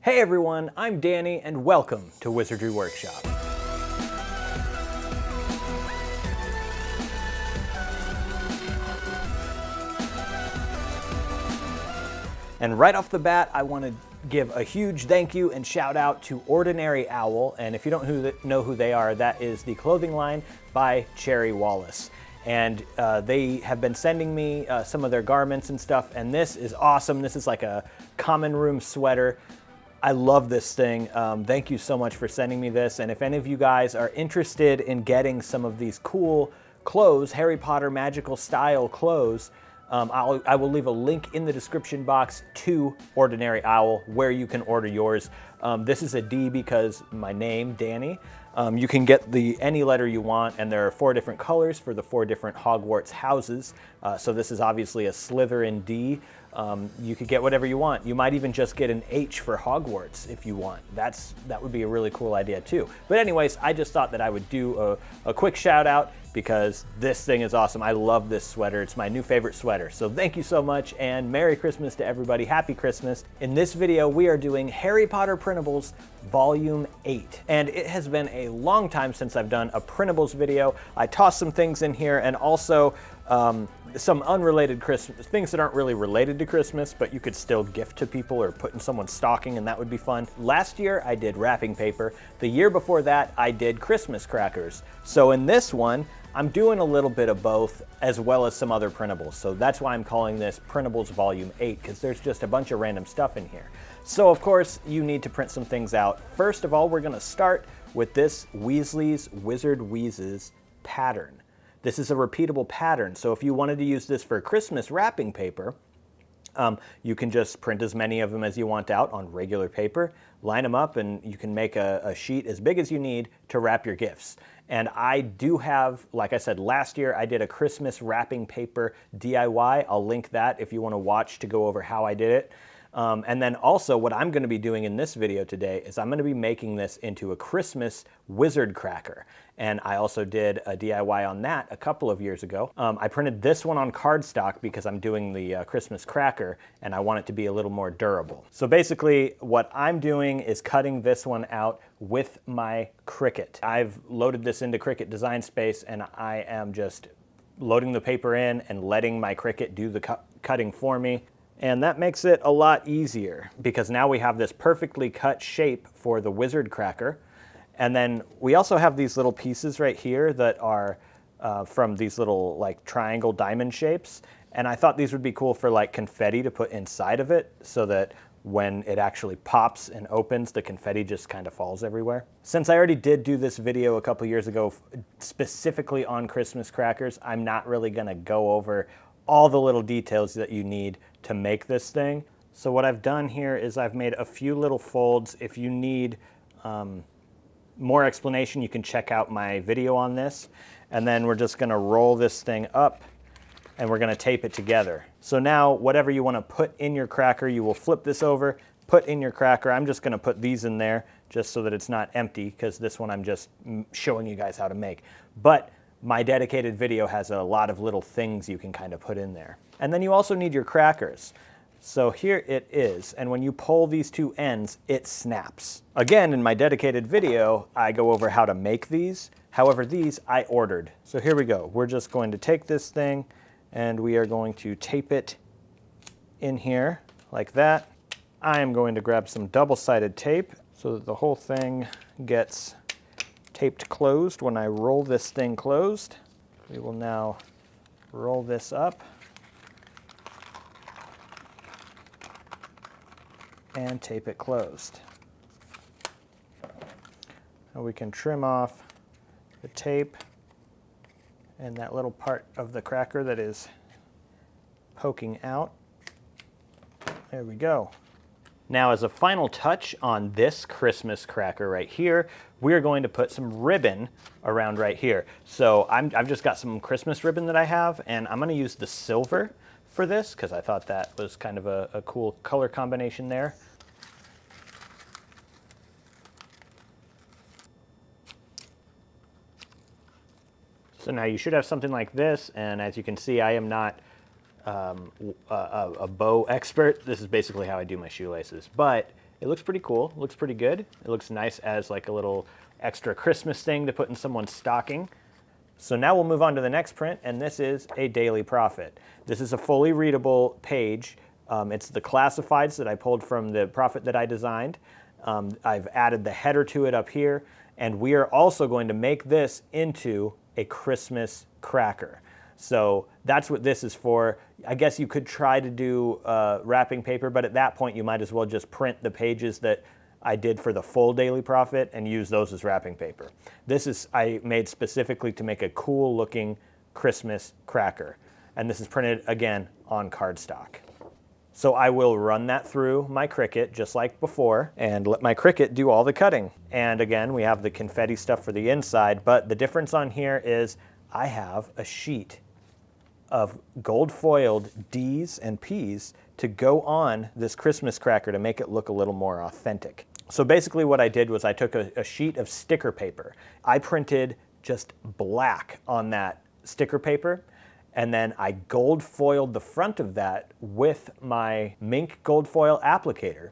Hey everyone, I'm Danny and welcome to Wizardry Workshop. And right off the bat, I want to give a huge thank you and shout out to Ordinary Owl. And if you don't know who they are, that is the clothing line by Cherry Wallace. And they have been sending me some of their garments and stuff, and this is awesome. This is like a common room sweater. I love this thing. Thank you so much for sending me this. And if any of you guys are interested in getting some of these cool clothes, Harry Potter magical style clothes, I will leave a link in the description box to Ordinary Owl where you can order yours. This is a D because my name, Danny. You can get any letter you want, and there are 4 different colors for the 4 different Hogwarts houses. So this is obviously a Slytherin D. You could get whatever you want. You might even just get an H for Hogwarts if you want. That would be a really cool idea too. But anyways, I just thought that I would do a quick shout out because this thing is awesome. I love this sweater. It's my new favorite sweater. So thank you so much, and Merry Christmas to everybody. Happy Christmas. In this video, we are doing Harry Potter Printables Volume 8. And it has been a long time since I've done a Printables video. I tossed some things in here, and also some unrelated Christmas, things that aren't really related to Christmas, but you could still gift to people or put in someone's stocking, and that would be fun. Last year, I did wrapping paper. The year before that, I did Christmas crackers. So in this one, I'm doing a little bit of both, as well as some other printables. So that's why I'm calling this Printables Volume 8, because there's just a bunch of random stuff in here. So of course, you need to print some things out. First of all, we're gonna start with this Weasley's Wizard Wheezes pattern. This is a repeatable pattern, so if you wanted to use this for Christmas wrapping paper, you can just print as many of them as you want out on regular paper, line them up, and you can make a sheet as big as you need to wrap your gifts. And I do have, like I said, last year I did a Christmas wrapping paper DIY. I'll link that if you want to watch to go over how I did it. And then also what I'm going to be doing in this video today is I'm going to be making this into a Christmas wizard cracker. And I also did a DIY on that a couple of years ago. I printed this one on cardstock because I'm doing the Christmas cracker and I want it to be a little more durable. So basically what I'm doing is cutting this one out with my Cricut. I've loaded this into Cricut Design Space, and I am just loading the paper in and letting my Cricut do the cutting for me. And that makes it a lot easier because now we have this perfectly cut shape for the wizard cracker. And then we also have these little pieces right here that are from these little like triangle diamond shapes. And I thought these would be cool for like confetti to put inside of it so that when it actually pops and opens, the confetti just kind of falls everywhere. Since I already did do this video a couple years ago specifically on Christmas crackers, I'm not really gonna go over all the little details that you need to make this thing. So what I've done here is I've made a few little folds. If you need more explanation, you can check out my video on this. And then we're just gonna roll this thing up and we're gonna tape it together. So now whatever you wanna put in your cracker, you will flip this over, put in your cracker. I'm just gonna put these in there just so that it's not empty, because this one I'm just showing you guys how to make. But my dedicated video has a lot of little things you can kind of put in there. And then you also need your crackers. So here it is, and when you pull these 2 ends, it snaps. Again, in my dedicated video, I go over how to make these. However, these I ordered. So here we go. We're just going to take this thing and we are going to tape it in here like that. I am going to grab some double-sided tape so that the whole thing gets taped closed when I roll this thing closed. We will now roll this up and tape it closed. Now we can trim off the tape and that little part of the cracker that is poking out. There we go. Now, as a final touch on this Christmas cracker right here, we're going to put some ribbon around right here. So I've just got some Christmas ribbon that I have, and I'm going to use the silver for this because I thought that was kind of a cool color combination there. So now you should have something like this, and as you can see, I am not a bow expert. This is basically how I do my shoelaces, but it looks pretty cool. It looks pretty good. It looks nice as like a little extra Christmas thing to put in someone's stocking. So now we'll move on to the next print, and this is a daily profit. This is a fully readable page. It's the classifieds that I pulled from the profit that I designed. I've added the header to it up here, and we are also going to make this into a Christmas cracker. So that's what this is for. I guess you could try to do wrapping paper, but at that point you might as well just print the pages that I did for the full daily profit and use those as wrapping paper. This is I made specifically to make a cool looking Christmas cracker. And this is printed again on cardstock. So I will run that through my Cricut just like before and let my Cricut do all the cutting. And again, we have the confetti stuff for the inside, but the difference on here is I have a sheet of gold foiled D's and P's to go on this Christmas cracker to make it look a little more authentic. So basically what I did was I took a sheet of sticker paper. I printed just black on that sticker paper, and then I gold foiled the front of that with my Mink gold foil applicator.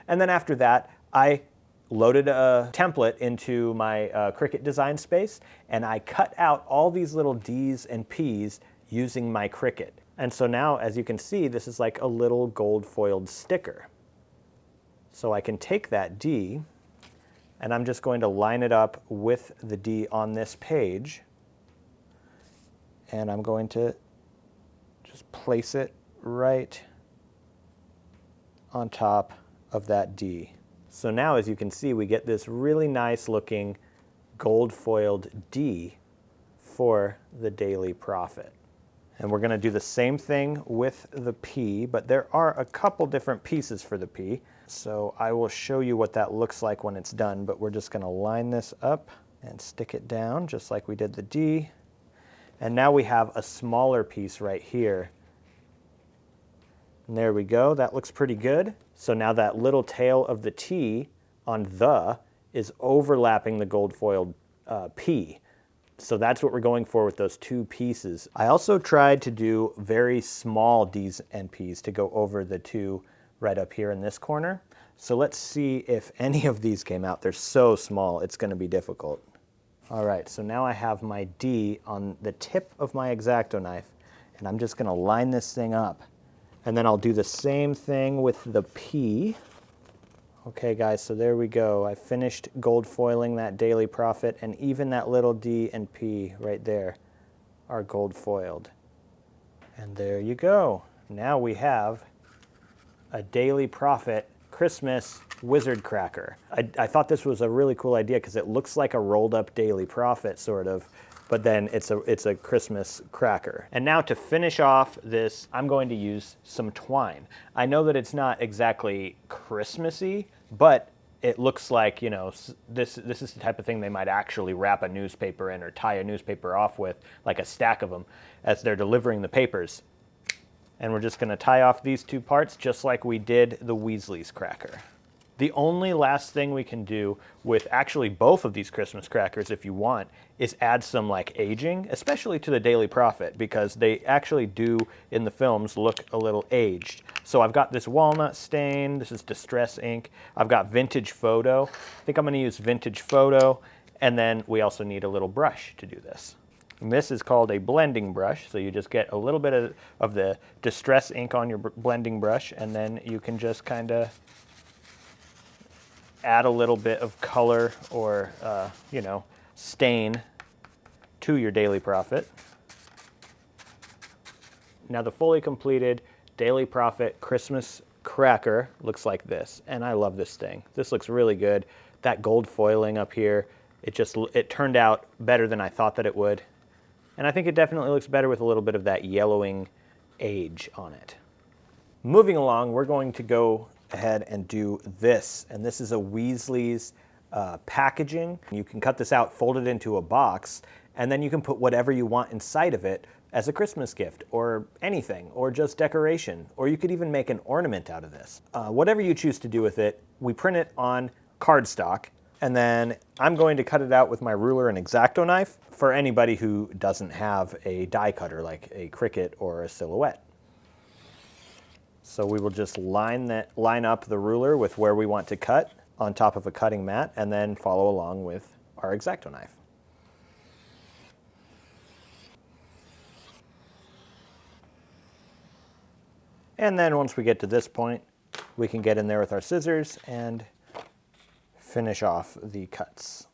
And then after that, I loaded a template into my Cricut design space, and I cut out all these little D's and P's using my Cricut. And so now, as you can see, this is like a little gold foiled sticker. So I can take that D, and I'm just going to line it up with the D on this page, and I'm going to just place it right on top of that D. So now, as you can see, we get this really nice looking gold foiled D for the daily profit. And we're going to do the same thing with the P, but there are a couple different pieces for the P. So I will show you what that looks like when it's done, but we're just going to line this up and stick it down just like we did the D. And now we have a smaller piece right here. And there we go. That looks pretty good. So now that little tail of the T on the is overlapping the gold foiled P. So that's what we're going for with those two pieces. I also tried to do very small D's and P's to go over the two right up here in this corner. So let's see if any of these came out. They're so small, it's going to be difficult. All right, so now I have my D on the tip of my X-Acto knife, and I'm just going to line this thing up. And then I'll do the same thing with the P. Okay guys, so there we go. I finished gold foiling that daily profit, and even that little D and P right there are gold foiled. And there you go. Now we have a daily profit Christmas wizard cracker. I thought this was a really cool idea because it looks like a rolled up daily profit sort of, but then it's a Christmas cracker. And now to finish off this, I'm going to use some twine. I know that it's not exactly Christmassy, but it looks like, you know, this is the type of thing they might actually wrap a newspaper in or tie a newspaper off with, like a stack of them, as they're delivering the papers. And we're just going to tie off these two parts just like we did the Weasley's cracker. The only last thing we can do with actually both of these Christmas crackers, if you want, is add some like aging, especially to the Daily Prophet, because they actually do in the films look a little aged. So I've got this walnut stain, this is Distress ink, I've got Vintage Photo. I think I'm going to use Vintage Photo, and then we also need a little brush to do this. And this is called a blending brush, so you just get a little bit of the Distress ink on your blending brush, and then you can just kind of add a little bit of color or, you know, stain to your Daily Prophet. Now the fully completed Daily Prophet Christmas cracker looks like this, and I love this thing. This looks really good. That gold foiling up here, it turned out better than I thought that it would. And I think it definitely looks better with a little bit of that yellowing age on it. Moving along, we're going to go ahead and do this, and this is a Weasley's packaging. You can cut this out, fold it into a box, and then you can put whatever you want inside of it as a Christmas gift or anything, or just decoration, or you could even make an ornament out of this. Whatever you choose to do with it, we print it on cardstock, and then I'm going to cut it out with my ruler and X-Acto knife for anybody who doesn't have a die cutter like a Cricut or a Silhouette. So we will just line up the ruler with where we want to cut on top of a cutting mat, and then follow along with our X-Acto knife. And then once we get to this point, we can get in there with our scissors and finish off the cuts.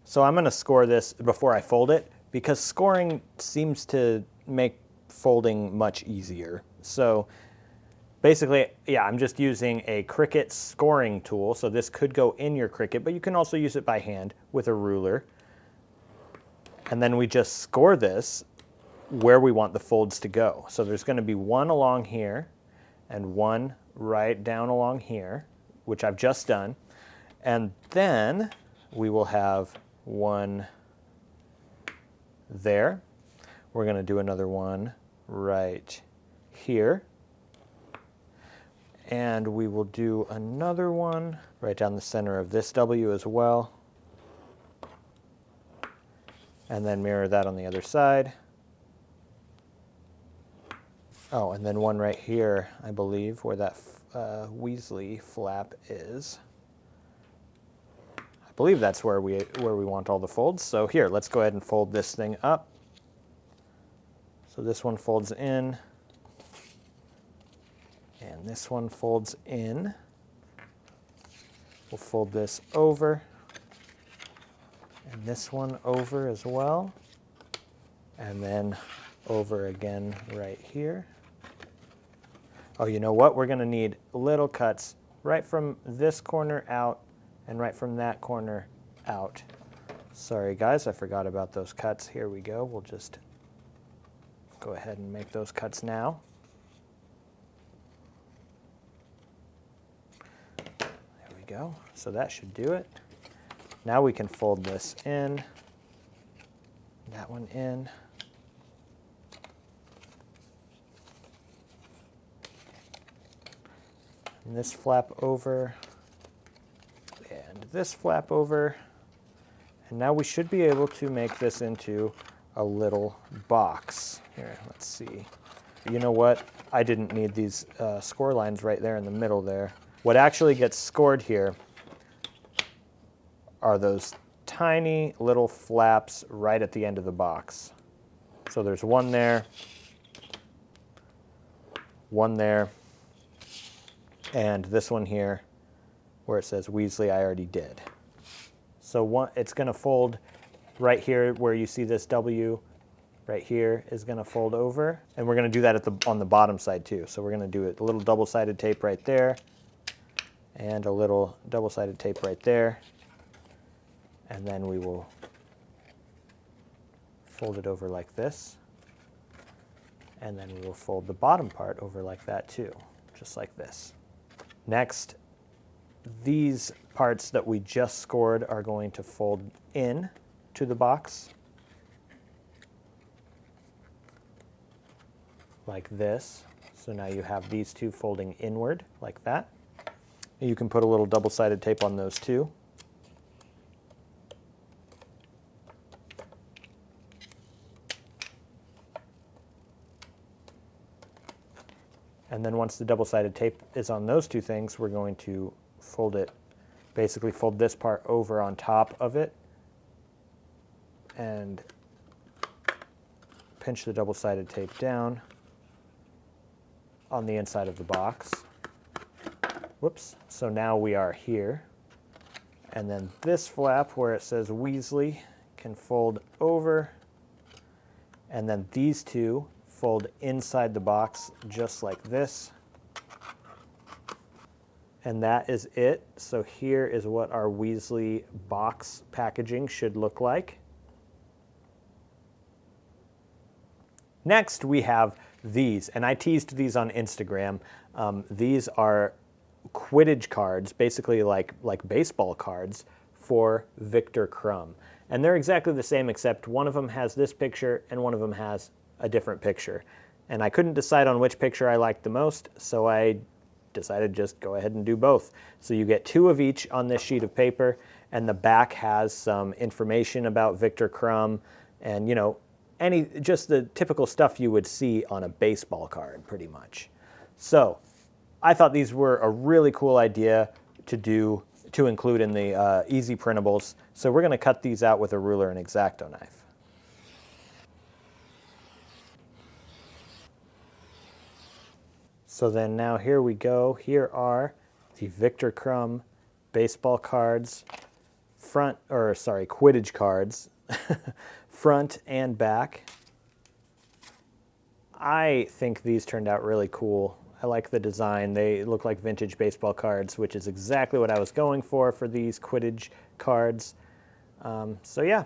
So I'm going to score this before I fold it, because scoring seems to make folding much easier. So basically, yeah, I'm just using a Cricut scoring tool. So this could go in your Cricut, but you can also use it by hand with a ruler. And then we just score this where we want the folds to go. So there's going to be one along here and one right down along here, which I've just done. And then we will have one there. We're going to do another one right here. And we will do another one right down the center of this W as well. And then mirror that on the other side. Oh, and then one right here, I believe, where that Weasley flap is. I believe that's where we want all the folds. So here, let's go ahead and fold this thing up. So this one folds in, and this one folds in. We'll fold this over, and this one over as well, and then over again right here. Oh, you know what? We're going to need little cuts right from this corner out and right from that corner out. Sorry guys, I forgot about those cuts. Here we go. We'll just go ahead and make those cuts now. There we go. So that should do it. Now we can fold this in, that one in. And this flap over, and this flap over. And now we should be able to make this into a little box. Here, let's see. You know what? I didn't need these score lines right there in the middle there. What actually gets scored here are those tiny little flaps right at the end of the box. So there's one there, and this one here where it says Weasley I already did. So it's going to fold right here where you see this W right here is going to fold over, and we're going to do that on the bottom side too. So we're going to do a little double-sided tape right there and a little double-sided tape right there, and then we will fold it over like this, and then we will fold the bottom part over like that too, just like this. Next, these parts that we just scored are going to fold in to the box like this. So now you have these two folding inward like that. You can put a little double-sided tape on those too. And then once the double-sided tape is on those two things, we're going to fold it, basically fold this part over on top of it and pinch the double-sided tape down on the inside of the box. Whoops. So now we are here. And then this flap where it says Weasley can fold over, and then these two fold inside the box just like this. And that is it. So here is what our Weasley box packaging should look like. Next, we have these, and I teased these on Instagram. These are Quidditch cards, basically like baseball cards for Victor Crumb. And they're exactly the same, except one of them has this picture and one of them has a different picture. And I couldn't decide on which picture I liked the most, so I decided just go ahead and do both. So you get two of each on this sheet of paper, and the back has some information about Victor Crumb and, you know, just the typical stuff you would see on a baseball card, pretty much. So I thought these were a really cool idea to include in the easy printables. So we're going to cut these out with a ruler and X-Acto knife. So then now here we go. Here are the Victor Crumb baseball cards, Quidditch cards, front and back. I think these turned out really cool. I like the design. They look like vintage baseball cards, which is exactly what I was going for these Quidditch cards. So yeah.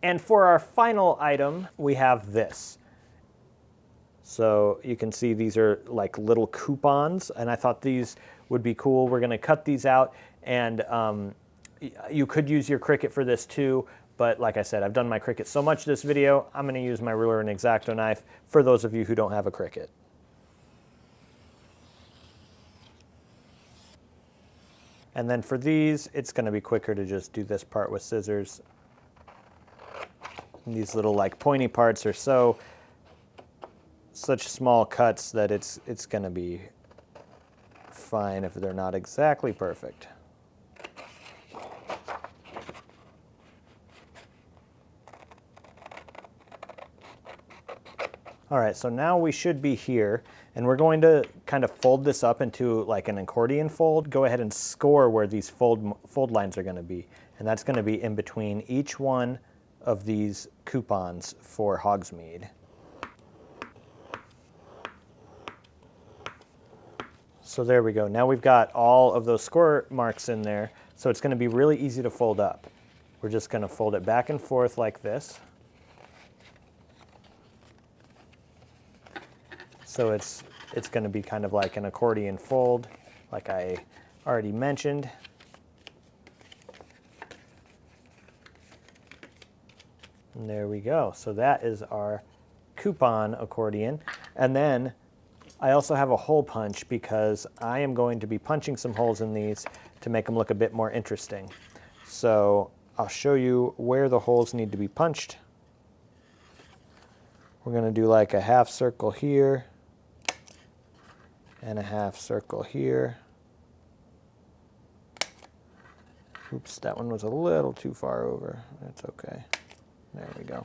And for our final item, we have this. So you can see these are like little coupons, and I thought these would be cool. We're going to cut these out, and you could use your Cricut for this too, but like I said, I've done my Cricut so much this video, I'm going to use my ruler and X-Acto knife for those of you who don't have a Cricut. And then for these, it's going to be quicker to just do this part with scissors. And these little like pointy parts are such small cuts that it's going to be fine if they're not exactly perfect. All right, so now we should be here, and we're going to kind of fold this up into like an accordion fold. Go ahead and score where these fold lines are going to be, and that's going to be in between each one of these coupons for Hogsmeade. So there we go. Now we've got all of those score marks in there, so it's going to be really easy to fold up. We're just going to fold it back and forth like this. So it's going to be kind of like an accordion fold, like I already mentioned. And there we go. So that is our coupon accordion. And then I also have a hole punch because I am going to be punching some holes in these to make them look a bit more interesting. So I'll show you where the holes need to be punched. We're going to do like a half circle here and a half circle here. Oops, that one was a little too far over. That's okay. There we go.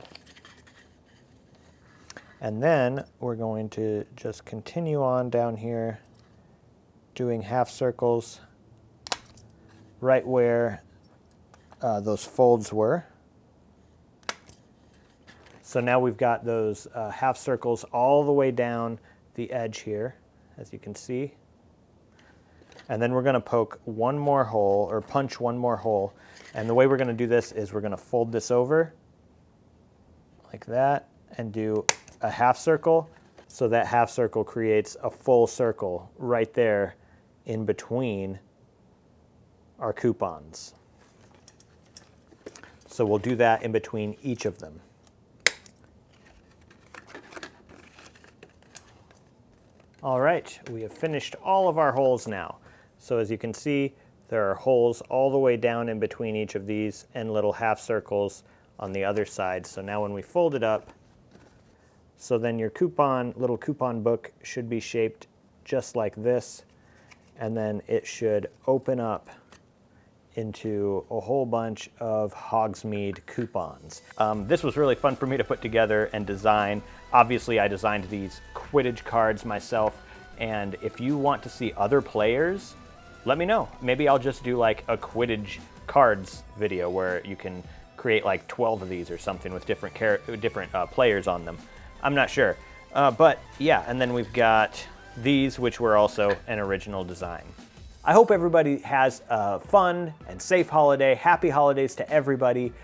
And then we're going to just continue on down here doing half circles right where those folds were. So now we've got those half circles all the way down the edge here, as you can see. And then we're going to poke one more hole, or punch one more hole. And the way we're going to do this is we're going to fold this over like that and do a half circle, so that half circle creates a full circle right there in between our coupons. So we'll do that in between each of them. All right, we have finished all of our holes now. So as you can see, there are holes all the way down in between each of these and little half circles on the other side. So now when we fold it up, so then your little coupon book should be shaped just like this, and then it should open up into a whole bunch of Hogsmeade coupons. This was really fun for me to put together and design. Obviously, I designed these Quidditch cards myself, and if you want to see other players, let me know. Maybe I'll just do like a Quidditch Cards video where you can create like 12 of these or something with different players on them. I'm not sure. But yeah, and then we've got these, which were also an original design. I hope everybody has a fun and safe holiday. Happy holidays to everybody.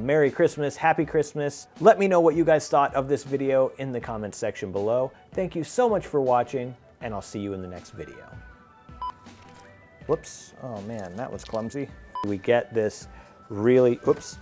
Merry Christmas, Happy Christmas. Let me know what you guys thought of this video in the comments section below. Thank you so much for watching, and I'll see you in the next video. Whoops, oh man, that was clumsy. We get this really, oops.